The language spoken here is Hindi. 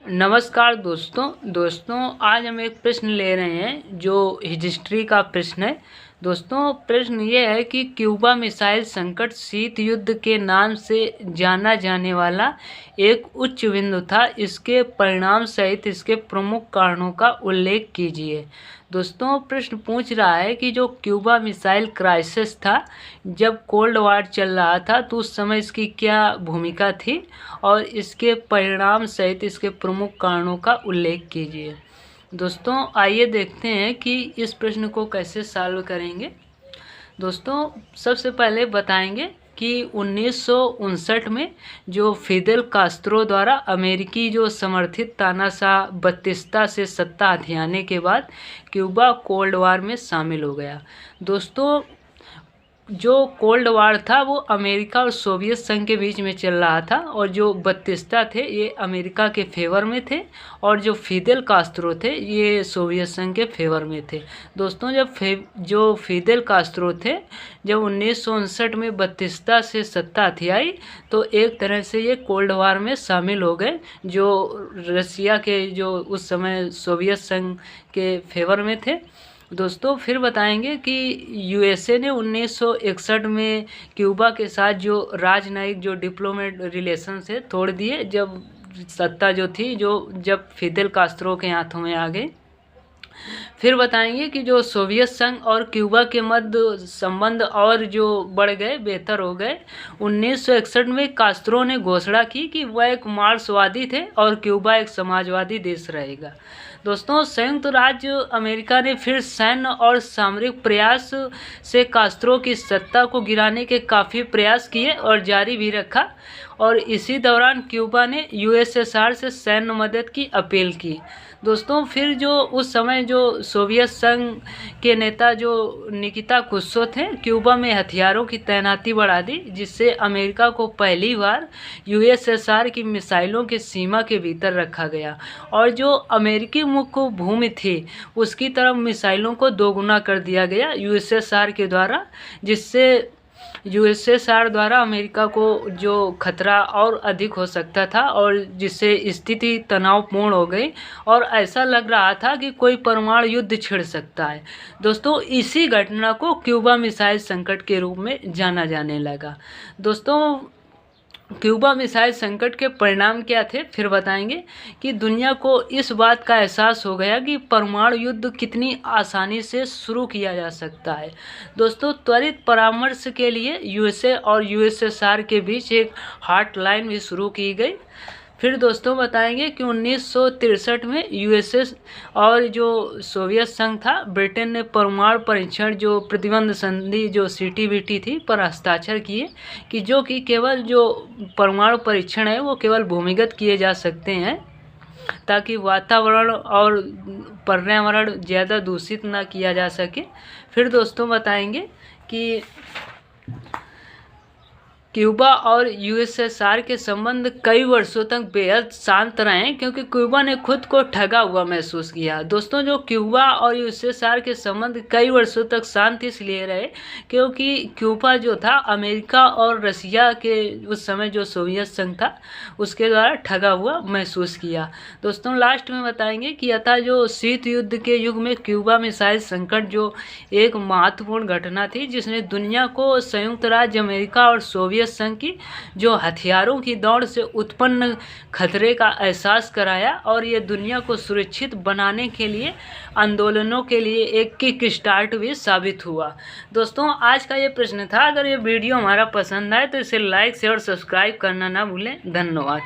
नमस्कार दोस्तों आज हम एक प्रश्न ले रहे हैं जो हिस्ट्री का प्रश्न है। दोस्तों प्रश्न ये है कि क्यूबा मिसाइल संकट शीत युद्ध के नाम से जाना जाने वाला एक उच्च बिंदु था। इसके परिणाम सहित इसके प्रमुख कारणों का उल्लेख कीजिए। दोस्तों प्रश्न पूछ रहा है कि जो क्यूबा मिसाइल क्राइसिस था, जब कोल्ड वार चल रहा था, तो उस समय इसकी क्या भूमिका थी और इसके परिणाम सहित इसके प्रमुख कारणों का उल्लेख कीजिए। दोस्तों आइए देखते हैं कि इस प्रश्न को कैसे सॉल्व करेंगे। दोस्तों सबसे पहले बताएंगे कि 1959 में जो फिदेल कास्त्रो द्वारा अमेरिकी जो समर्थित तानाशाह बतिस्ता से सत्ता हथियाने के बाद क्यूबा कोल्ड वार में शामिल हो गया। दोस्तों जो कोल्ड वार था वो अमेरिका और सोवियत संघ के बीच में चल रहा था और जो बतिस्ता थे ये अमेरिका के फेवर में थे और जो फिदेल कास्त्रो थे ये सोवियत संघ के फेवर में थे। दोस्तों जो फिदेल कास्त्रो थे जब 1959 में बतिस्ता से सत्ता हथियाई तो एक तरह से ये कोल्ड वार में शामिल हो गए, जो रसिया के जो उस समय सोवियत संघ के फेवर में थे। दोस्तों फिर बताएंगे कि यूएसए ने 1961 में क्यूबा के साथ जो राजनयिक जो डिप्लोमेट रिलेशन से तोड़ दिए, जब सत्ता जो थी जब फिदेल कास्त्रो के हाथों में आ गई। फिर बताएंगे कि जो सोवियत संघ और क्यूबा के मध्य संबंध और जो बढ़ गए, बेहतर हो गए। 1961 में कास्त्रो ने घोषणा की कि वह एक मार्क्सवादी थे और क्यूबा एक समाजवादी देश रहेगा। दोस्तों संयुक्त राज्य अमेरिका ने फिर सैन्य और सामरिक प्रयास से कास्त्रो की सत्ता को गिराने के काफ़ी प्रयास किए और जारी भी रखा, और इसी दौरान क्यूबा ने यूएसएसआर से सैन्य मदद की अपील की। दोस्तों फिर जो उस समय जो सोवियत संघ के नेता जो निकिता क्रुश्चेव थे, क्यूबा में हथियारों की तैनाती बढ़ा दी, जिससे अमेरिका को पहली बार यूएसएसआर की मिसाइलों की सीमा के भीतर रखा गया और जो अमेरिकी मुख्य भूमि थी उसकी तरफ मिसाइलों को दोगुना कर दिया गया यूएसएसआर के द्वारा, जिससे यूएसएसआर द्वारा अमेरिका को जो खतरा और अधिक हो सकता था और जिससे स्थिति तनावपूर्ण हो गई और ऐसा लग रहा था कि कोई परमाणु युद्ध छिड़ सकता है। दोस्तों इसी घटना को क्यूबा मिसाइल संकट के रूप में जाना जाने लगा। दोस्तों क्यूबा मिसाइल संकट के परिणाम क्या थे फिर बताएंगे कि दुनिया को इस बात का एहसास हो गया कि परमाणु युद्ध कितनी आसानी से शुरू किया जा सकता है। दोस्तों त्वरित परामर्श के लिए यूएसए और यूएसएसआर के बीच एक हॉटलाइन भी शुरू की गई। फिर दोस्तों बताएंगे कि 1963 में यूएसए और जो सोवियत संघ था, ब्रिटेन ने परमाणु परीक्षण जो प्रतिबंध संधि जो सीटीबीटी थी पर हस्ताक्षर किए कि केवल जो परमाणु परीक्षण है वो केवल भूमिगत किए जा सकते हैं ताकि वातावरण और पर्यावरण ज़्यादा दूषित ना किया जा सके। फिर दोस्तों बताएंगे कि क्यूबा और यूएसएसआर के संबंध कई वर्षों तक बेहद शांत रहे क्योंकि क्यूबा ने खुद को ठगा हुआ महसूस किया। दोस्तों जो क्यूबा और यूएसएसआर के संबंध कई वर्षों तक शांत इसलिए रहे क्योंकि क्यूबा जो था अमेरिका और रसिया के उस समय जो सोवियत संघ था उसके द्वारा ठगा हुआ महसूस किया। दोस्तों लास्ट में बताएंगे कि अतः जो शीत युद्ध के युग में क्यूबा मिसाइल संकट जो एक महत्वपूर्ण घटना थी जिसने दुनिया को संयुक्त राज्य अमेरिका और सोवियत संघ की जो हथियारों की दौड़ से उत्पन्न खतरे का एहसास कराया और ये दुनिया को सुरक्षित बनाने के लिए आंदोलनों के लिए एक किक स्टार्ट भी साबित हुआ। दोस्तों आज का ये प्रश्न था। अगर ये वीडियो हमारा पसंद आए तो इसे लाइक शेयर और सब्सक्राइब करना ना भूलें। धन्यवाद।